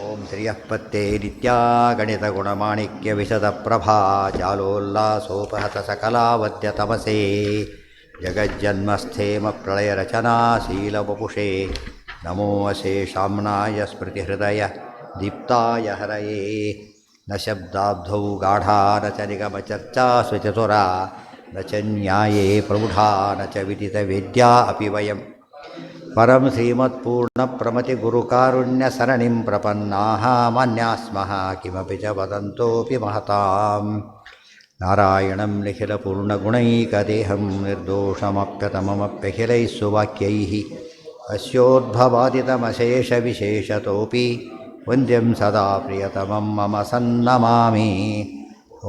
ಓಂ ಶ್ರೀಯಃಪತ್ತೇ ನಿತ್ಯಾ ಗಣಿತಗುಣಮಾಣಿಕ್ಯವಿಶದಪ್ರಭಾ ಜಾಲೋಲ್ಲಾಸೋಪಹತ ಸಕಲಾವದ್ಯ ತಮಸೇ ಜಗಜ್ಜನ್ಮಸ್ಥೇಮ ಪ್ರಳಯರಚನಾಶೀಲವಪುಷೇ ನಮೋ ಅಶೇಷಾಮ್ನಾಯ ಸ್ಮೃತಿಹೃದಯ ದೀಪ್ತಾಯ ಹರಯೇ ನ ಶಬ್ದಾಬ್ಧೌ ಗಾಢಾ ನ ಚ ನಿಗಮಚರ್ಚಾಸು ಚತುರಾ ನ ಚ ನ್ಯಾಯೇ ಪ್ರೌಢಾ ನ ಚ ವಿದಿತವೇದ್ಯಾ ಅಪಿ ವಯಂ ಪರಂ ಶ್ರೀಮತ್ಪೂರ್ಣಪ್ರಮತಿಗುರುಕಾರುಣ್ಯಸರಣಿಂ ಪ್ರಪನ್ನಾಃ ಮಾನ್ಯಾಸ್ಮಃ ಕಿಮಪಿ ಚ ವದಂತೋಪಿ ಮಹತಾಂ ನಾರಾಯಣಂ ನಿಖಿಲಪೂರ್ಣಗುಣೈಕದೇಹಂ ನಿರ್ದೋಷಮಪ್ಯತಮಮಪ್ಯಖಿಲೈಃ ಸುವಾಕ್ಯೈಃ ಅಸ್ಯೋದ್ಭವಾದಿತಮಶೇಷವಿಶೇಷತೋಪಿ ವಂದ್ಯಂ ಸದಾ ಪ್ರಿಯತಮಂ ಮಮ ಸನ್ನಮಾಮಿ.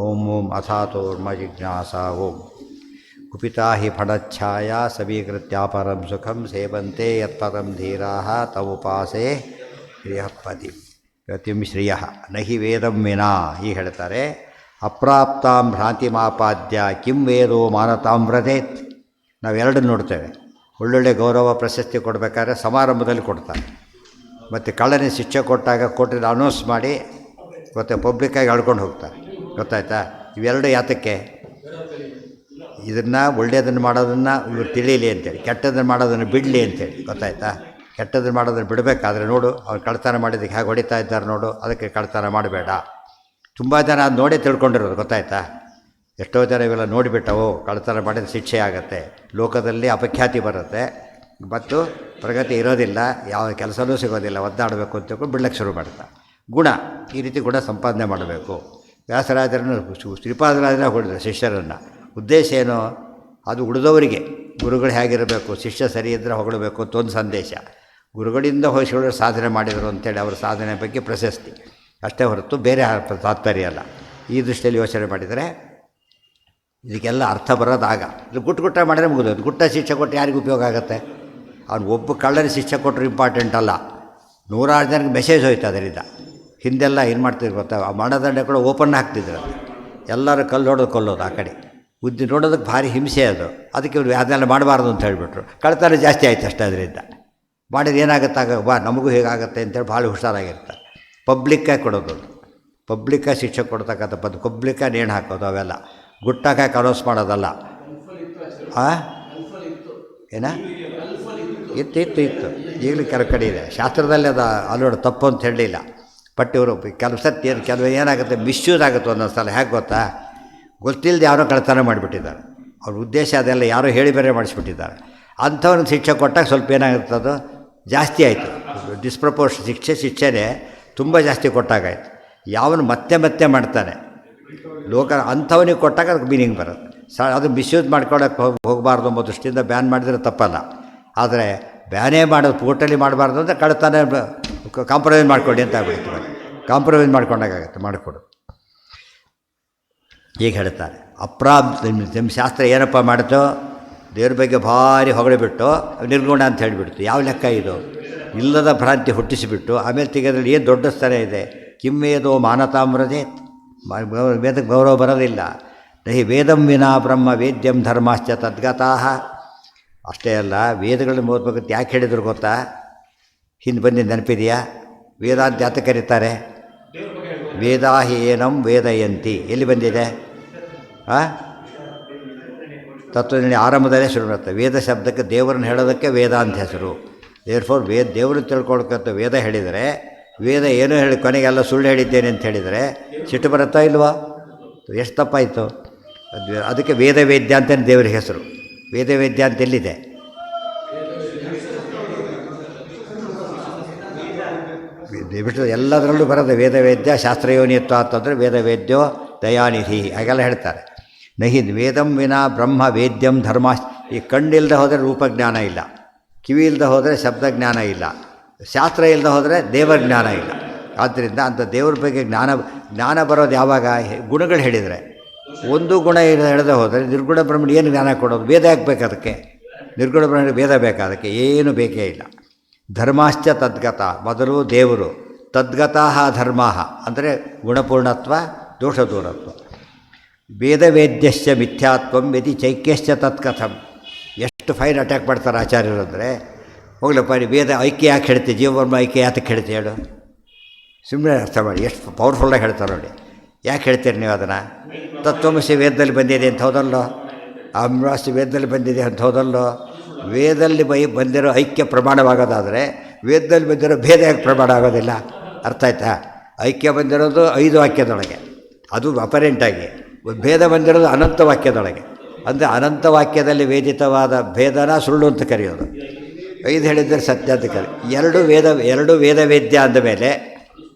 ಓಂ ಓಂ ಅಥಾತೋರ್ಮಜಿಜ್ಞಾಸಾ ಓಂ ಕುಪಿತಾ ಹಿ ಫಣಚ್ಛಾಯಾ ಸಮೀಕೃತ್ಯಾಪರಂ ಸುಖಂ ಸೇವಂತೆ ಯತ್ಪದಂ ಧೀರಾಃ ತವುಪಾಸೆ ಶ್ರಿಯಃಪತಿ ಗತಿಂ ಶ್ರಿಯಃ ನಹಿ ವೇದಂ ವಿನಾ ಹೀಗೆ ಹೇಳ್ತಾರೆ. ಅಪ್ರಾಪ್ತಾಂ ಭ್ರಾಂತಿಮಾಪಾದ್ಯ ಕಿಂ ವೇದೋ ಮಾನತಾಂ ವ್ರಜೇತ್. ನಾವೆರಡು ನೋಡ್ತೇವೆ. ಒಳ್ಳೊಳ್ಳೆ ಗೌರವ ಪ್ರಶಸ್ತಿ ಕೊಡಬೇಕಾದ್ರೆ ಸಮಾರಂಭದಲ್ಲಿ ಕೊಡ್ತಾರೆ. ಮತ್ತು ಕಳ್ಳನೇ ಶಿಕ್ಷೆ ಕೊಟ್ಟಾಗ ಕೊಟ್ಟಿದ್ದ ಅನೌನ್ಸ್ ಮಾಡಿ ಗೊತ್ತಾ ಪಬ್ಲಿಕ್ಕಾಗಿ ಹೇಳ್ಕೊಂಡು ಹೋಗ್ತಾರೆ. ಗೊತ್ತಾಯ್ತಾ? ಇವೆರಡು ಯಾತಕ್ಕೆ? ಇದನ್ನು ಒಳ್ಳೆಯದನ್ನು ಮಾಡೋದನ್ನು ಇವ್ರು ತಿಳಿಯಲಿ ಅಂತೇಳಿ, ಕೆಟ್ಟದನ್ನು ಮಾಡೋದನ್ನು ಬಿಡಲಿ ಅಂತೇಳಿ. ಗೊತ್ತಾಯ್ತಾ? ಕೆಟ್ಟದನ್ನು ಮಾಡೋದನ್ನು ಬಿಡಬೇಕಾದ್ರೆ ನೋಡು ಅವ್ರು ಕಳ್ತನ ಮಾಡಿದ್ದಕ್ಕೆ ಹೇಗೆ ಹೊಡಿತಾ ಇದ್ದಾರೆ ನೋಡು, ಅದಕ್ಕೆ ಕಳ್ತನ ಮಾಡಬೇಡ. ತುಂಬ ಜನ ಅದು ನೋಡೇ ತಿಳ್ಕೊಂಡಿರೋದು. ಗೊತ್ತಾಯ್ತಾ? ಎಷ್ಟೋ ಜನ ಇವೆಲ್ಲ ನೋಡಿಬಿಟ್ಟವು ಕಳ್ತನ ಮಾಡಿದ ಶಿಕ್ಷೆ ಆಗುತ್ತೆ, ಲೋಕದಲ್ಲಿ ಅಪಖ್ಯಾತಿ ಬರುತ್ತೆ ಮತ್ತು ಪ್ರಗತಿ ಇರೋದಿಲ್ಲ, ಯಾವ ಕೆಲಸನೂ ಸಿಗೋದಿಲ್ಲ, ಒದ್ದಾಡಬೇಕು ಅಂತ ತಿಳ್ಕೊಂಡು ಬಿಡ್ಲಿಕ್ಕೆ ಶುರು ಮಾಡ್ತಾರೆ. ಗುಣ, ಈ ರೀತಿ ಗುಣ ಸಂಪಾದನೆ ಮಾಡಬೇಕು. ವ್ಯಾಸರಾಜರನ್ನು ಶ್ರೀಪಾದರಾಜನ ಹೊಡೆದ್ರು ಶಿಷ್ಯರನ್ನು. ಉದ್ದೇಶ ಏನು? ಅದು ಉಳಿದವರಿಗೆ ಗುರುಗಳು ಹೇಗಿರಬೇಕು, ಶಿಷ್ಯ ಸರಿ ಇದ್ದರೆ ಹೊಗಳಬೇಕು ಅಂತ ಒಂದು ಸಂದೇಶ. ಗುರುಗಳಿಂದ ಹೋಲಿಸಿಕೊಳ್ಳೋ ಸಾಧನೆ ಮಾಡಿದರು ಅಂತೇಳಿ ಅವರ ಸಾಧನೆ ಬಗ್ಗೆ ಪ್ರಶಸ್ತಿ ಅಷ್ಟೇ ಹೊರತು ಬೇರೆ ತಾತ್ಪರ್ಯ ಅಲ್ಲ. ಈ ದೃಷ್ಟಿಯಲ್ಲಿ ಯೋಚನೆ ಮಾಡಿದರೆ ಇದಕ್ಕೆಲ್ಲ ಅರ್ಥ ಬರೋದಾಗ ಇದು ಗುಟ್ಟ ಮಾಡಿದ್ರೆ ಮುಗಿದೋದು. ಗುಟ್ಟ ಶಿಕ್ಷೆ ಕೊಟ್ಟು ಯಾರಿಗೂ ಉಪಯೋಗ ಆಗುತ್ತೆ? ಅವ್ನು ಒಬ್ಬ ಕಳ್ಳನ ಶಿಕ್ಷೆ ಕೊಟ್ಟರು ಇಂಪಾರ್ಟೆಂಟ್ ಅಲ್ಲ, ನೂರಾರು ಜನಕ್ಕೆ ಮೆಸೇಜ್ ಹೋಯ್ತು ಅದರಿಂದ. ಹಿಂದೆಲ್ಲ ಏನು ಮಾಡ್ತಿದ್ರು ಗೊತ್ತಾ, ಆ ಮರಣದಂಡ ಕೂಡ ಓಪನ್ ಹಾಕ್ತಿದ್ರು. ಎಲ್ಲರೂ ಕಲ್ಲು ಹೊಡೆದು ಕೊಲ್ಲೋದು ಆ ಕಡೆ. ಬುದ್ಧಿ ನೋಡೋದಕ್ಕೆ ಭಾರಿ ಹಿಂಸೆ ಅದು. ಅದಕ್ಕೆ ಇವರು ಅದನ್ನೆಲ್ಲ ಮಾಡಬಾರ್ದು ಅಂತ ಹೇಳಿಬಿಟ್ರು. ಕಳ್ತನ ಜಾಸ್ತಿ ಆಯ್ತು ಅಷ್ಟೇ. ಅದರಿಂದ ಮಾಡಿದ್ರೆ ಏನಾಗುತ್ತಾಗ ಬಾ ನಮಗೂ ಹೇಗಾಗುತ್ತೆ ಅಂತೇಳಿ ಭಾಳ ಹುಷಾರಾಗಿರ್ತಾರೆ. ಪಬ್ಲಿಕ್ಕಾಗಿ ಕೊಡೋದು, ಪಬ್ಲಿಕ್ಕಾಗಿ ಶಿಕ್ಷೆ ಕೊಡ್ತಕ್ಕಂಥ ಪಬ್ಲಿಕ್ಕಾಗಿ ನೇಣು ಹಾಕೋದು, ಅವೆಲ್ಲ ಗುಟ್ಟಾಕಾಗಿ ಅನೌನ್ಸ್ ಮಾಡೋದಲ್ಲ. ಏನ ಇತ್ತು ಈಗಲೂ ಕೆಲವು ಕಡೆ ಇದೆ. ಶಾಸ್ತ್ರದಲ್ಲಿ ಅದು ಅಲ್ಲೋಡು ತಪ್ಪು ಅಂತ ಹೇಳಲಿಲ್ಲ. ಬಟ್ ಇವರು ಕೆಲವು ಏನಾಗುತ್ತೆ, ಮಿಸ್ಯೂಸ್ ಆಗುತ್ತೆ ಒಂದೊಂದು ಸಲ. ಹೇಗೆ ಗೊತ್ತಾ? ಗೊತ್ತಿಲ್ಲದೆ ಯಾರೋ ಕಳ್ತನ ಮಾಡಿಬಿಟ್ಟಿದ್ದಾರೆ. ಅವ್ರ ಉದ್ದೇಶ ಅದೆಲ್ಲ ಯಾರೋ ಹೇಳಿ ಬೇರೆ ಮಾಡಿಸ್ಬಿಟ್ಟಿದ್ದಾರೆ. ಅಂಥವ್ರಿಗೆ ಶಿಕ್ಷೆ ಕೊಟ್ಟಾಗ ಸ್ವಲ್ಪ ಏನಾಗುತ್ತೆ, ಅದು ಜಾಸ್ತಿ ಆಯಿತು. ಡಿಸ್ಪ್ರಪೋರ್ಷ್ ಶಿಕ್ಷೆನೇ ತುಂಬ ಜಾಸ್ತಿ ಕೊಟ್ಟಾಗಾಯ್ತು. ಯಾವನು ಮತ್ತೆ ಮಾಡ್ತಾನೆ ಲೋಕ ಅಂಥವನಿಗೆ ಕೊಟ್ಟಾಗ ಅದಕ್ಕೆ ಮೀನಿಂಗ್ ಬರುತ್ತೆ. ಅದು ಮಿಸ್ಯೂಸ್ ಮಾಡ್ಕೊಳ್ಳೋಕೆ ಹೋಗಬಾರ್ದು ಎಂಬ ದೃಷ್ಟಿಯಿಂದ ಬ್ಯಾನ್ ಮಾಡಿದರೆ ತಪ್ಪಲ್ಲ. ಆದರೆ ಬ್ಯಾನೇ ಮಾಡೋದು ಟೋಟಲಿ ಮಾಡಬಾರ್ದು ಅಂದರೆ ಕಳ್ತನ ಕಾಂಪ್ರಮೈಸ್ ಮಾಡ್ಕೊಳ್ಳಿ ಅಂತ ಆಗ್ಬಿಡ್ತೀವಿ. ಕಾಂಪ್ರಮೈಸ್ ಮಾಡ್ಕೊಂಡಾಗುತ್ತೆ ಮಾಡಿಕೊಡು. ಈಗ ಹೇಳ್ತಾರೆ ನಿಮ್ಮ ಶಾಸ್ತ್ರ ಏನಪ್ಪ ಮಾಡುತ್ತೋ, ದೇವ್ರ ಬಗ್ಗೆ ಭಾರಿ ಹೊಗಳಿಬಿಟ್ಟು ನಿರ್ಗುಣ ಅಂತ ಹೇಳಿಬಿಡ್ತು. ಯಾವ ಲೆಕ್ಕ ಇದು? ಇಲ್ಲದ ಭ್ರಾಂತಿ ಹುಟ್ಟಿಸಿಬಿಟ್ಟು ಆಮೇಲೆ ತೆಗೆದ್ರಲ್ಲಿ ಏನು ದೊಡ್ಡ ಸ್ಥಾನ ಇದೆ. ಕಿಮ್ಮೇದೋ ಮಾನತಾಮ್ರದೇ, ವೇದಕ್ಕೆ ಗೌರವ ಬರೋದಿಲ್ಲ. ನಹಿ ವೇದಂ ವಿನಾ ಬ್ರಹ್ಮ ವೇದ್ಯಂ ಧರ್ಮಾಶ್ಚ ತದ್ಗತಾಃ. ಅಷ್ಟೇ ಅಲ್ಲ, ವೇದಗಳನ್ನು ಓದ್ಬೇಕಂತ ಯಾಕೆ ಹೇಳಿದ್ರು ಗೊತ್ತಾ? ಹಿಂದೆ ಬಂದಿದ್ದು ನೆನಪಿದೆಯಾ? ವೇದ ಅಂತ ಯಾತ ಕರೀತಾರೆ? ವೇದಾಹಿ ಏನಂ ವೇದಯಂತಿ. ಎಲ್ಲಿ ಬಂದಿದೆ? ತತ್ವದಲ್ಲಿ ಆರಂಭದಲ್ಲೇ ಶುರು ಮಾಡುತ್ತೆ. ವೇದ ಶಬ್ದಕ್ಕೆ ದೇವರನ್ನು ಹೇಳೋದಕ್ಕೆ ವೇದ ಅಂತ ಹೆಸರು. ದೇರ್ಫೋರ್ ದೇವ್ರನ್ನ ತಿಳ್ಕೊಳ್ಕಂತ ವೇದ ಹೇಳಿದರೆ, ವೇದ ಏನೋ ಹೇಳಿ ಕೊನೆಗೆಲ್ಲ ಸುಳ್ಳು ಹೇಳಿದ್ದೇನೆ ಅಂತ ಹೇಳಿದರೆ ಸಿಟ್ಟು ಬರುತ್ತಾ ಇಲ್ವಾ? ಎಷ್ಟು ತಪ್ಪಾಯಿತು. ಅದಕ್ಕೆ ವೇದವೇದ್ಯ ಅಂತಲೇ ದೇವರ ಹೆಸರು. ವೇದವೇದ್ಯ ಅಂತ ಎಲ್ಲಿದೆ? ಬಿಟ್ಟು ಎಲ್ಲದರಲ್ಲೂ ಬರೋದು ವೇದವೇದ್ಯ. ಶಾಸ್ತ್ರಯೋನಿತ್ವ ಅಂತಂದರೆ ವೇದವೇದ್ಯೋ ದಯಾನಿಧಿ ಹಾಗೆಲ್ಲ ಹೇಳ್ತಾರೆ. ನಹಿ ವೇದಂ ವಿನಾ ಬ್ರಹ್ಮ ವೇದ್ಯಂ ಧರ್ಮ. ಈ ಕಣ್ಣಿಲ್ಲದೆ ಹೋದರೆ ರೂಪಜ್ಞಾನ ಇಲ್ಲ, ಕಿವಿ ಇಲ್ಲದೆ ಹೋದರೆ ಶಬ್ದಜ್ಞಾನ ಇಲ್ಲ, ಶಾಸ್ತ್ರ ಇಲ್ಲದೆ ಹೋದರೆ ದೇವರ ಜ್ಞಾನ ಇಲ್ಲ. ಆದ್ದರಿಂದ ಅಂಥ ದೇವ್ರ ಬಗ್ಗೆ ಜ್ಞಾನ ಬರೋದು ಯಾವಾಗ? ಗುಣಗಳು ಹೇಳಿದರೆ. ಒಂದು ಗುಣ ಹೇಳದೆ ಹೋದರೆ ನಿರ್ಗುಣ ಬ್ರಹ್ಮಣ ಏನು ಜ್ಞಾನ ಕೊಡೋದು? ವೇದ ಹಾಕಬೇಕು ಅದಕ್ಕೆ. ನಿರ್ಗುಣ ಬ್ರಹ್ಮಣ ವೇದ ಬೇಕಾದಕ್ಕೆ ಏನು ಬೇಕೇ ಇಲ್ಲ. ಧರ್ಮಾಶ್ಚ ತದ್ಗತ, ಮೊದಲು ದೇವರು. ತದ್ಗತಃ ಧರ್ಮಃ ಅಂದರೆ ಗುಣಪೂರ್ಣತ್ವ ದೋಷದೂರತ್ವ. ವೇದವೇದ್ಯಶ್ಚ ಮಿಥ್ಯಾತ್ವಂ ಯದಿ ಚೈಕ್ಯಶ್ಚ ತತ್ಕಥಂ. ಎಷ್ಟು ಫೈನ್ ಅಟ್ಯಾಕ್ ಮಾಡ್ತಾರೆ ಆಚಾರ್ಯರು ಅಂದರೆ, ಹೋಗ್ಲಪ್ಪ ವೇದ ಐಕ್ಯ ಯಾಕೆ ಹೇಳ್ತೀವಿ, ಜೀವವರ್ಮ ಐಕ್ಯ ಯಾತಕ್ಕೆ ಹೇಳ್ತೀವಿ ಹೇಳು? ಸುಮ್ಮನೆ ಅರ್ಥ ಮಾಡಿ ಎಷ್ಟು ಪವರ್ಫುಲ್ಲಾಗಿ ಹೇಳ್ತಾರೆ ನೋಡಿ. ಯಾಕೆ ಹೇಳ್ತೀರಿ ನೀವು ಅದನ್ನು? ತತ್ವಮಸಿ ವೇದದಲ್ಲಿ ಬಂದಿದೆ ಅಂತ ಹೌದಲ್ಲೋ, ಅಮೃವಾಸಿ ವೇದದಲ್ಲಿ ಬಂದಿದೆ ಅಂತ ಹೌದಲ್ಲೋ. ವೇದದಲ್ಲಿ ಬಂದಿರೋ ಐಕ್ಯ ಪ್ರಮಾಣವಾಗೋದಾದರೆ ವೇದದಲ್ಲಿ ಬಂದಿರೋ ಭೇದ ಯಾಕೆ ಪ್ರಮಾಣ ಆಗೋದಿಲ್ಲ? ಅರ್ಥ ಆಯ್ತಾ? ಐಕ್ಯ ಬಂದಿರೋದು 5 ವಾಕ್ಯದೊಳಗೆ, ಅದು ಅಪರೆಂಟಾಗಿ. ಭೇದ ಬಂದಿರೋದು ಅನಂತ ವಾಕ್ಯದೊಳಗೆ. ಅಂದರೆ ಅನಂತ ವಾಕ್ಯದಲ್ಲಿ ವೇದಿತವಾದ ಭೇದನ ಸುಳ್ಳು ಅಂತ ಕರೆಯೋದು. 5 ಹೇಳಿದರೆ ಸತ್ಯ ಅಂತ ಕರಿ. 2 ವೇದ ವೇದ್ಯ ಅಂದಮೇಲೆ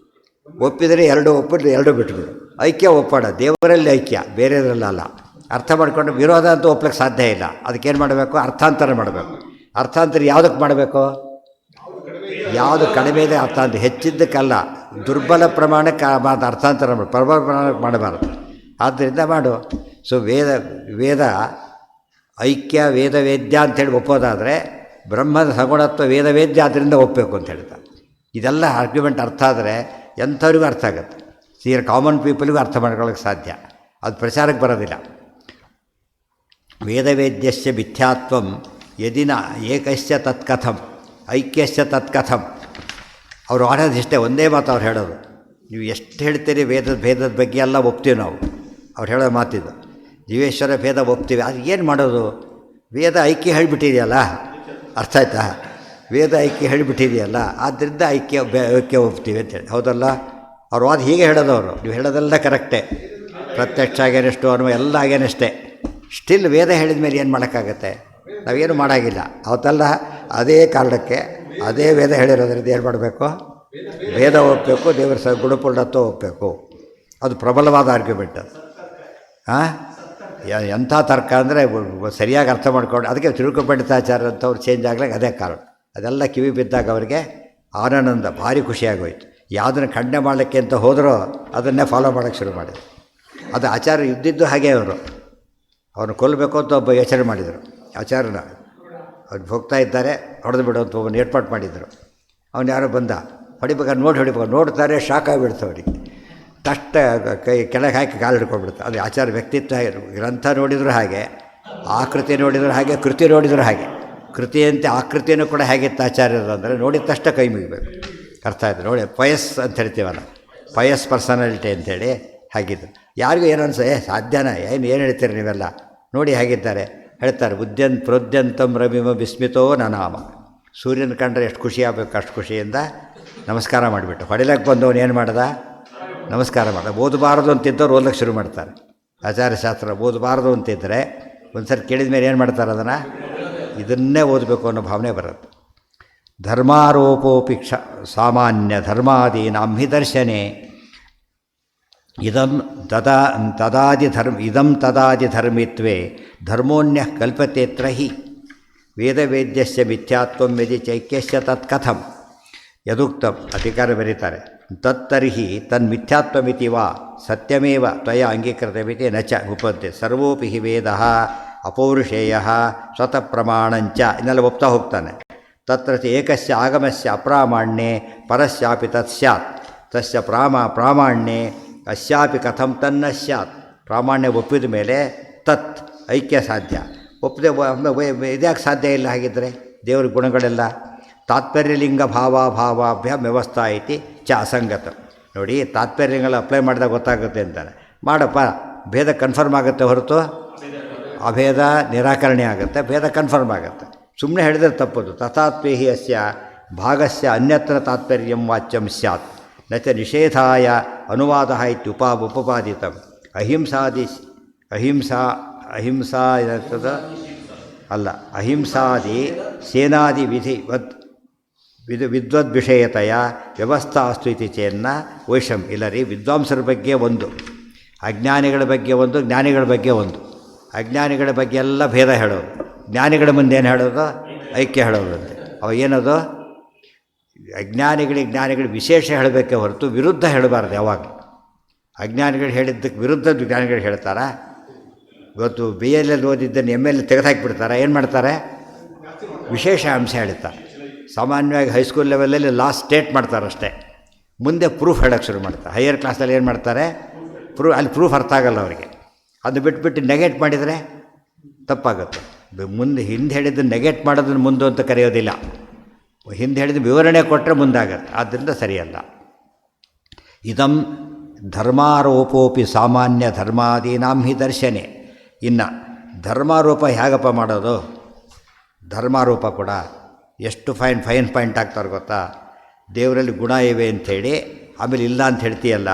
ಒಪ್ಪಿದರೆ 2 ಒಪ್ಪಿಟ್ಟು 2 ಬಿಟ್ಬಿಡು. ಐಕ್ಯ ಒಪ್ಪೋಣ, ದೇವರಲ್ಲಿ ಐಕ್ಯ, ಬೇರೆದ್ರಲ್ಲ. ಅರ್ಥ ಮಾಡಿಕೊಂಡು ವಿರೋಧ ಅಂತೂ ಒಪ್ಲಿಕ್ಕೆ ಸಾಧ್ಯ ಇಲ್ಲ. ಅದಕ್ಕೇನು ಮಾಡಬೇಕು? ಅರ್ಥಾಂತರ ಮಾಡಬೇಕು. ಅರ್ಥಾಂತರ ಯಾವುದಕ್ಕೆ ಮಾಡಬೇಕು? ಯಾವುದು ಕಡಿಮೆ ಇದೆ ಅರ್ಥಾಂತರ, ಹೆಚ್ಚಿದ್ದಕ್ಕಲ್ಲ. ದುರ್ಬಲ ಪ್ರಮಾಣಕ್ಕೆ ಅರ್ಥಾಂತರ ಮಾಡಿ, ಪ್ರಬಲ ಪ್ರಮಾಣಕ್ಕೆ ಮಾಡಬಾರ್ದು. ಆದ್ದರಿಂದ ಮಾಡು. ಸೊ ವೇದ ಐಕ್ಯ ವೇದ್ಯ ಅಂಥೇಳಿ ಒಪ್ಪೋದಾದರೆ ಬ್ರಹ್ಮದ ಸಗುಣತ್ವ ವೇದ್ಯ ಆದ್ದರಿಂದ ಒಪ್ಪಬೇಕು ಅಂತ ಹೇಳ್ತಾರೆ. ಇದೆಲ್ಲ ಆರ್ಗ್ಯುಮೆಂಟ್ ಅರ್ಥ ಆದರೆ ಎಂಥವ್ರಿಗೂ ಅರ್ಥ ಆಗುತ್ತೆ. ತೀರಾ ಕಾಮನ್ ಪೀಪಲ್ಗೂ ಅರ್ಥ ಮಾಡ್ಕೊಳ್ಳೋಕ್ಕೆ ಸಾಧ್ಯ. ಅದು ಪ್ರಚಾರಕ್ಕೆ ಬರೋದಿಲ್ಲ. ವೇದವೇದ್ಯಸ್ಯ ಮಿಥ್ಯಾತ್ವಂ ಯದಿನ ಏಕಸ್ಯ ತತ್ಕಥಂ ಐಕ್ಯಸ್ಯ ತತ್ಕಥಂ. ಅವರು ಆಡೋದಿಷ್ಟೇ, ಒಂದೇ ಮಾತು ಅವ್ರು ಹೇಳೋದು. ನೀವು ಎಷ್ಟು ಹೇಳ್ತೀರಿ ಭೇದದ ಬಗ್ಗೆ ಎಲ್ಲ ಒಪ್ತೀವಿ ನಾವು. ಅವ್ರು ಹೇಳೋ ಮಾತಿದ್ದು ಜೀವೇಶ್ವರ ಭೇದ ಒಪ್ತೀವಿ. ಅದು ಏನು ಮಾಡೋದು? ವೇದ ಐಕ್ಯ ಹೇಳಿಬಿಟ್ಟಿದೆಯಲ್ಲ, ಅರ್ಥ ಆಯ್ತಾ? ವೇದ ಐಕ್ಯ ಹೇಳಿಬಿಟ್ಟಿದೆಯಲ್ಲ, ಆದ್ದರಿಂದ ಐಕ್ಯ ಒಪ್ತೀವಿ ಅಂತೇಳಿ. ಹೌದಲ್ಲ? ಅವ್ರು ಅದು ಹೀಗೆ ಹೇಳೋದವರು. ನೀವು ಹೇಳೋದೆಲ್ಲ ಕರೆಕ್ಟೇ. ಪ್ರತ್ಯಕ್ಷ ಆಗೇನಷ್ಟು ಅನುಭವ ಎಲ್ಲ ಆಗೇನಷ್ಟೇ. ಸ್ಟಿಲ್ ವೇದ ಹೇಳಿದ ಮೇಲೆ ಏನು ಮಾಡೋಕ್ಕಾಗತ್ತೆ? ನಾವೇನು ಮಾಡೋಂಗಿಲ್ಲ. ಅವತ್ತೆಲ್ಲ ಅದೇ ಕಾರಣಕ್ಕೆ ಅದೇ ವೇದ ಹೇಳಿರೋದ್ರಿಂದ ಏನು ಮಾಡಬೇಕು? ವೇದ ಒಪ್ಪಬೇಕು, ದೇವರ ಗುಣಪೂರ್ಣತ್ವ ಒಪ್ಪಬೇಕು. ಅದು ಪ್ರಬಲವಾದ ಆರ್ಗ್ಯುಮೆಂಟ್ ಅದು. ಎಂಥ ತರ್ಕ ಅಂದರೆ ಸರಿಯಾಗಿ ಅರ್ಥ ಮಾಡ್ಕೊಂಡು, ಅದಕ್ಕೆ ತಿರುಕುಪಂಡಿತಾಚಾರ್ಯ ಅಂತವ್ರು ಚೇಂಜ್ ಆಗ್ಲಿಕ್ಕೆ ಅದೇ ಕಾರಣ. ಅದೆಲ್ಲ ಕಿವಿ ಬಿದ್ದಾಗ ಅವರಿಗೆ ಆನಂದ, ಭಾರಿ ಖುಷಿಯಾಗೋಯ್ತು. ಯಾವುದನ್ನು ಖಂಡನೆ ಮಾಡಲಿಕ್ಕೆ ಅಂತ ಹೋದರೋ ಅದನ್ನೇ ಫಾಲೋ ಮಾಡೋಕ್ಕೆ ಶುರು ಮಾಡಿದ್ರು. ಅದು ಆಚಾರ್ಯ ಇದ್ದಿದ್ದು ಹಾಗೆ. ಅವ್ರನ್ನ ಕೊಲ್ಲಬೇಕು ಅಂತ ಒಬ್ಬ ಯೋಚನೆ ಮಾಡಿದರು. ಆಚಾರ್ಯನ ಅವ್ರು ಹೋಗ್ತಾ ಇದ್ದಾರೆ, ಹೊಡೆದು ಬಿಡು ಅಂತ ಒಬ್ಬನ ಏರ್ಪಾಡು ಮಾಡಿದರು. ಅವನು ಯಾರೋ ಬಂದ, ಹೊಡಿಬೇಕಾದ್ರೆ ನೋಡ್ತಾರೆ, ಶಾಕ್ ಆಗಿಬಿಡ್ತು ಅವರಿಗೆ. ತಷ್ಟ ಕೈ ಕೆಳಗೆ ಹಾಕಿ ಕಾಲು ಹಿಡ್ಕೊಂಡ್ಬಿಡ್ತು. ಅದು ಆಚಾರ್ಯ ವ್ಯಕ್ತಿತ್ವ. ಗ್ರಂಥ ನೋಡಿದರೂ ಹಾಗೆ, ಆಕೃತಿ ನೋಡಿದರೂ ಹಾಗೆ, ಕೃತಿ ನೋಡಿದರೂ ಹಾಗೆ. ಕೃತಿಯಂತೆ ಆಕೃತಿಯೂ ಕೂಡ ಹೇಗಿತ್ತು ಆಚಾರ್ಯರು ಅಂದರೆ ನೋಡಿದ ತಕ್ಷಣ ಕೈ ಮುಗಿಬೇಕು. ಅರ್ಥ ಆಯಿತು ನೋಡಿ. ಪಯಸ್ ಅಂತ ಹೇಳ್ತೀವಲ್ಲ, ಪಯಸ್ ಪರ್ಸನಾಲಿಟಿ ಅಂಥೇಳಿ ಹಾಗಿದ್ದು. ಯಾರಿಗೂ ಏನು ಸಾಧ್ಯನಾ? ಏನು ಹೇಳ್ತೀರಿ ನೀವೆಲ್ಲ? ನೋಡಿ ಹೇಗಿದ್ದಾರೆ ಹೇಳ್ತಾರೆ. ಪ್ರೋದ್ಯಂತಂ ರವಿಮ ವಿಸ್ಮಿತೋ ನನಾಮ. ಸೂರ್ಯನ ಕಂಡ್ರೆ ಎಷ್ಟು ಖುಷಿ ಆಗಬೇಕು, ಅಷ್ಟು ಖುಷಿಯಿಂದ ನಮಸ್ಕಾರ ಮಾಡಿಬಿಟ್ಟು. ಹೊಡಿಲಕ್ಕೆ ಬಂದವನು ಏನು ಮಾಡ್ದ? ನಮಸ್ಕಾರ ಮಾಡ್ದ. ಓದಬಾರದು ಅಂತಿದ್ದವ್ರು ಓದಲಿಕ್ಕೆ ಶುರು ಮಾಡ್ತಾರೆ. ಆಚಾರ್ಯಶಾಸ್ತ್ರ ಓದಬಾರದು ಅಂತಿದ್ದರೆ ಒಂದು ಸರಿ ಕೇಳಿದ ಮೇಲೆ ಏನು ಮಾಡ್ತಾರೆ? ಅದನ್ನು ಇದನ್ನೇ ಓದಬೇಕು ಅನ್ನೋ ಭಾವನೆ ಬರುತ್ತೆ. ಧರ್ಮಾರೋಪೋಪಿ ಸಾಮಾನ್ಯ ಧರ್ಮಾದೀನಾಂ ಹಿ ದರ್ಶನೆ ಇದಂ ತದಾದಿ ಧರ್ಮಿತ್ವೇ ಧರ್ಮೋನ್ಯಃ ಕಲ್ಪತೇತ್ರ ಹಿ ವೇದವೇದ್ಯಸ್ಯ ಮಿಥ್ಯಾತ್ವಂ ಯದಿ ಚೈಕ್ಯಸ್ಯ ತತ್ಕಥಂ ಯದುಕ್ತಂ. ಅಧಿಕಾರ ಬರೀತಾರೆ. ತತ್ತರ್ಹಿ ತನ್ಮಿಥ್ಯಾತ್ವಮಿತಿ ವಾ ಸತ್ಯಮೇವ ತ್ವಯಾ ಅಂಗೀಕೃತಮಿತಿ ನ ಚ ಉಪದ್ಯೆ ಸರ್ವೋಪಿ ಹಿ ವೇದಃ ಅಪೌರುಷೇಯಃ ಸ್ವತಃ ಪ್ರಮಾಣಂಚ. ಇನ್ನೆಲ್ಲ ಒಪ್ತಾ ಹೋಗ್ತಾನೆ. ತತ್ರ ಏಕಸ್ಯ ಆಗಮಸ್ಯ ಅಪ್ರಾಮಾಣ್ಯೆ ಪರಸ್ಯಾಪಿ ತತ್ ಸ್ಯಾತ್ ತಸ್ಯ ಪ್ರಾಮಾಣ್ಯೆ ಅಸ್ಯಾಪಿ ಕಥಂ ತನ್ನ ಸ್ಯಾತ್. ಪ್ರಾಮಾಣ್ಯ ಒಪ್ಪಿದ ಮೇಲೆ ತತ್ ಐಕ್ಯ ಸಾಧ್ಯ. ಒಪ್ಪದೆ ಇದ್ಯಾಕೆ ಸಾಧ್ಯ ಇಲ್ಲ? ಹಾಗಿದ್ದರೆ ದೇವರ ಗುಣಗಳೆಲ್ಲ ತಾತ್ಪರ್ಯಲಿಂಗ ಭಾವಾಭಾವಾಭ್ಯ ವ್ಯವಸ್ಥಾ ಐತಿ ಚ ಅಸಂಗತ. ನೋಡಿ, ತಾತ್ಪರ್ಯಲಿಂಗಗಳು ಅಪ್ಲೈ ಮಾಡಿದಾಗ ಗೊತ್ತಾಗುತ್ತೆ ಅಂತಾನೆ. ಮಾಡಪ್ಪ, ಭೇದ ಕನ್ಫರ್ಮ್ ಆಗುತ್ತೆ ಹೊರತು ಅಭೇದ ನಿರಾಕರಣೆ ಆಗುತ್ತೆ, ಭೇದ ಕನ್ಫರ್ಮ್ ಆಗುತ್ತೆ. ಸುಮ್ಮನೆ ಹೇಳಿದರೆ ತಪ್ಪದು. ತಥಾತ್ವೇಹಿ ಅಸ್ಯ ಭಾಗಸ್ಯ ಅನ್ಯತ್ರ ತಾತ್ಪರ್ಯಂ ವಾಚ್ಯಂ ಸ್ಯಾತ್ ನ ಚ ನಿಷೇಧಾಯ ಅನುವಾದ ಉಪಪಾದಿತಂ. ಅಹಿಂಸಾದಿ ಸೇನಾದಿ ವಿದ್ವದ್ವಿಷಯತೆಯ ವ್ಯವಸ್ಥಾ ಅಸ್ತು ಇತಿ ಚೇನ್ನ ವೈಷಮ್. ಇಲ್ಲ ರೀ, ವಿದ್ವಾಂಸರ ಬಗ್ಗೆ ಒಂದು, ಅಜ್ಞಾನಿಗಳ ಬಗ್ಗೆ ಒಂದು, ಜ್ಞಾನಿಗಳ ಬಗ್ಗೆ ಒಂದು. ಅಜ್ಞಾನಿಗಳ ಬಗ್ಗೆ ಎಲ್ಲ ಭೇದ ಹೇಳೋದು, ಜ್ಞಾನಿಗಳ ಮುಂದೆ ಏನು ಹೇಳೋದು? ಐಕ್ಯ ಹೇಳೋದಂತೆ. ಅವ ಏನದು? ಜ್ಞಾನಿಗಳಿಗೆ ವಿಶೇಷ ಹೇಳಬೇಕೆ ಹೊರತು ವಿರುದ್ಧ ಹೇಳಬಾರ್ದು ಯಾವಾಗ. ಅಜ್ಞಾನಿಗಳು ಹೇಳಿದ್ದಕ್ಕೆ ವಿರುದ್ಧ ಜ್ಞಾನಿಗಳು ಹೇಳ್ತಾರಾ? ಇವತ್ತು ಬಿ ಎಲ್ ಎಲ್ ಓದಿದ್ದನ್ನು ಎಮ್ ಎಲ್ ತೆಗೆದುಹಾಕಿಬಿಡ್ತಾರೆ. ಏನು ಮಾಡ್ತಾರೆ? ವಿಶೇಷ ಅಂಶ ಹೇಳ್ತಾರೆ. ಸಾಮಾನ್ಯವಾಗಿ ಹೈಸ್ಕೂಲ್ ಲೆವೆಲಲ್ಲಿ ಲಾಸ್ಟ್ ಸ್ಟೇಟ್ ಮಾಡ್ತಾರೆ ಅಷ್ಟೇ. ಮುಂದೆ ಪ್ರೂಫ್ ಹೇಳೋಕ್ಕೆ ಶುರು ಮಾಡ್ತಾರೆ. ಹೈಯರ್ ಕ್ಲಾಸಲ್ಲಿ ಏನು ಮಾಡ್ತಾರೆ? ಅಲ್ಲಿ ಪ್ರೂಫ್ ಅರ್ಥ ಆಗಲ್ಲ ಅವರಿಗೆ. ಅದು ಬಿಟ್ಬಿಟ್ಟು ನೆಗೆಟ್ ಮಾಡಿದರೆ ತಪ್ಪಾಗುತ್ತೆ. ಹಿಂದೆ ಹೇಳಿದ್ದನ್ನು ನೆಗೆಟ್ ಮಾಡೋದನ್ನು ಮುಂದೆ ಅಂತ ಕರೆಯೋದಿಲ್ಲ. ಹಿಂದೆ ಹೇಳಿದ ವಿವರಣೆ ಕೊಟ್ಟರೆ ಮುಂದಾಗತ್ತೆ. ಆದ್ದರಿಂದ ಸರಿಯಲ್ಲ. ಇದಂ ಧರ್ಮಾರೋಪೋಪಿ ಸಾಮಾನ್ಯ ಧರ್ಮಾದೀನಾಂ ಹಿ ದರ್ಶನೆ. ಇನ್ನು ಧರ್ಮಾರೋಪ ಹೇಗಪ್ಪ ಮಾಡೋದು? ಧರ್ಮಾರೋಪ ಕೂಡ ಎಷ್ಟು ಫೈನ್ ಪಾಯಿಂಟ್ ಆಗ್ತಾರೆ ಗೊತ್ತಾ? ದೇವರಲ್ಲಿ ಗುಣ ಇವೆ ಅಂಥೇಳಿ ಆಮೇಲೆ ಇಲ್ಲ ಅಂತ ಹೇಳ್ತೀಯಲ್ಲ.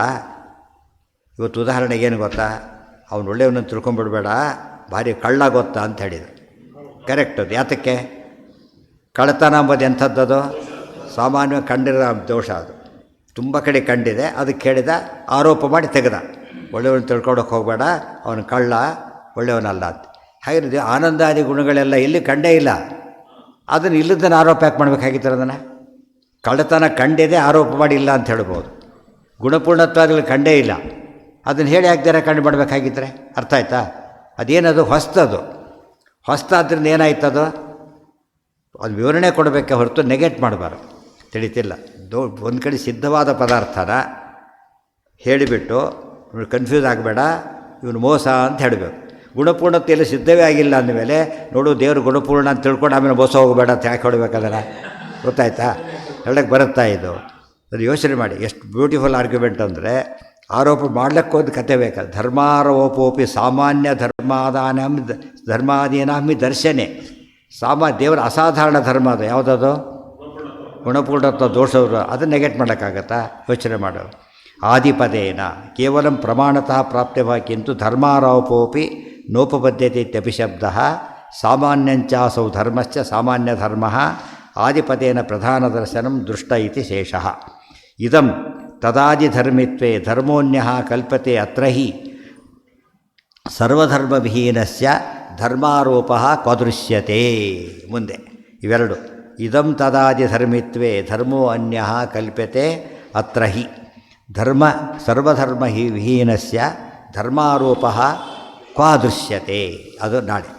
ಇವತ್ತು ಉದಾಹರಣೆಗೆ ಏನು ಗೊತ್ತಾ, ಅವನು ಒಳ್ಳೆಯವನನ್ನು ತಿಳ್ಕೊಂಬಿಡ್ಬೇಡ, ಭಾರಿ ಕಳ್ಳ ಗೊತ್ತಾ ಅಂತ ಹೇಳಿದರು. ಕರೆಕ್ಟ್. ಅದು ಯಾತಕ್ಕೆ? ಕಳ್ಳತನ ಅಂಬೋದು ಎಂಥದ್ದದು? ಸಾಮಾನ್ಯ ಕಂಡಿರೋ ದೋಷ. ಅದು ತುಂಬ ಕಡೆ ಕಂಡಿದೆ, ಅದಕ್ಕೆ ಹೇಳಿದ, ಆರೋಪ ಮಾಡಿ ತೆಗೆದ. ಒಳ್ಳೆಯವನು ತಿಳ್ಕೊಳಕ್ಕೆ ಹೋಗಬೇಡ, ಅವನು ಕಳ್ಳ, ಒಳ್ಳೆಯವನಲ್ಲ ಅಂತ. ಹಾಗೆ ಆನಂದಾದಿ ಗುಣಗಳೆಲ್ಲ ಎಲ್ಲಿ ಕಂಡೇ ಇಲ್ಲ, ಅದನ್ನು ಇಲ್ಲದನ್ನು ಆರೋಪ ಯಾಕೆ ಮಾಡಬೇಕಾಗಿತ್ತು? ಅದನ್ನು ಕಳ್ಳತನ ಕಂಡಿದೆ, ಆರೋಪ ಮಾಡಿ ಇಲ್ಲ ಅಂತ ಹೇಳ್ಬೋದು. ಗುಣಪೂರ್ಣತ್ವಾದಿಗಳು ಕಂಡೇ ಇಲ್ಲ, ಅದನ್ನು ಹೇಳಿ ಹಾಕ್ದಾರೆ ಕಂಡು ಮಾಡಬೇಕಾಗಿದ್ದರೆ. ಅರ್ಥ ಆಯ್ತಾ? ಅದೇನದು? ಹೊಸ್ತದು. ಹೊಸ್ತಾದ್ರಿಂದ ಏನಾಯ್ತದು? ಅದು ವಿವರಣೆ ಕೊಡಬೇಕೆ ಹೊರತು ನೆಗೆಟ್ ಮಾಡಬಾರ್ದು. ತಿಳಿತಿಲ್ಲ. ಒಂದು ಕಡೆ ಸಿದ್ಧವಾದ ಪದಾರ್ಥನ ಹೇಳಿಬಿಟ್ಟು ಕನ್ಫ್ಯೂಸ್ ಆಗಬೇಡ, ಇವನು ಮೋಸ ಅಂತ ಹೇಳಬೇಕು. ಗುಣಪೂರ್ಣತೆಯಲ್ಲಿ ಸಿದ್ಧವೇ ಆಗಿಲ್ಲ ಅಂದಮೇಲೆ ನೋಡು ದೇವರು ಗುಣಪೂರ್ಣ ಅಂತ ತಿಳ್ಕೊಂಡು ಆಮೇಲೆ ಮೋಸ ಹೋಗಬೇಡ ಅಂತ ಯಾಕೆ ಹೊಡಬೇಕದನ್ನು? ಗೊತ್ತಾಯ್ತಾ? ಹೇಳಕ್ಕೆ ಬರುತ್ತಾ ಇದು? ಅದು ಯೋಚನೆ ಮಾಡಿ. ಎಷ್ಟು ಬ್ಯೂಟಿಫುಲ್ ಆರ್ಗ್ಯುಮೆಂಟ್ ಅಂದರೆ, ಆರೋಪ ಮಾಡ್ಲಿಕ್ಕೊಂದು ಕತೆ ಬೇಕಾದ. ಧರ್ಮಾರೋಪೋಪಿ ಸಾಮಾನ್ಯ ಧರ್ಮಾದೀನಾಮಿ ದರ್ಶನೆ. ದೇವರ ಅಸಾಧಾರಣ ಧರ್ಮ ಅದು. ಯಾವುದದು? ಗುಣಪೂರ್ಣತ್ವ ದೋಷವರು. ಅದನ್ನು ನೆಗೆಟ್ ಮಾಡೋಕ್ಕಾಗತ್ತಾ? ಯೋಚನೆ ಮಾಡು. ಆದಿಪದೇನ ಕೇವಲ ಪ್ರಮಾಣತಃ ಪ್ರಾಪ್ಯವಾಗಿಂತು ಧರ್ಮಾರೋಪೋಪಿ ನೋಪಬದ್ಧತೆ ಇತ್ಯಪಿಶಬ್ದ ಸಾಮಾನ್ಯಂಚಾಸೌ ಧರ್ಮಶ್ಚ ಸಾಮಾನ್ಯ ಧರ್ಮ ಆದಿಪದೇನ ಪ್ರಧಾನ ದರ್ಶನಂ ದೃಷ್ಟ ಇತಿ ಶೇಷಃ. ಇದಂ ತದಾದಿಧರ್ಮಿತ್ವೇ ಧರ್ಮೋನ್ಯಃ ಕಲ್ಪತೆ ಅತ್ರ ಹಿ ಸರ್ವಧರ್ಮವಿಹೀನಸ್ಯ ಧರ್ಮಾರೋಪಃ ಕ್ವದೃಶ್ಯತೆ. ಮುಂದೆ ಇವೆರಡು. ಇದಂ ತದಾದಿಧರ್ಮಿತ್ವೇ ಧರ್ಮೋ ಅನ್ಯಃ ಕಲ್ಪತೆ ಅತ್ರ ಹಿ ಸರ್ವಧರ್ಮ ವಿಹೀನಸ್ಯ ಧರ್ಮಾರೋಪಃ ಕ್ವದೃಶ್ಯತೆ. ಅದು ನಾಳೆ.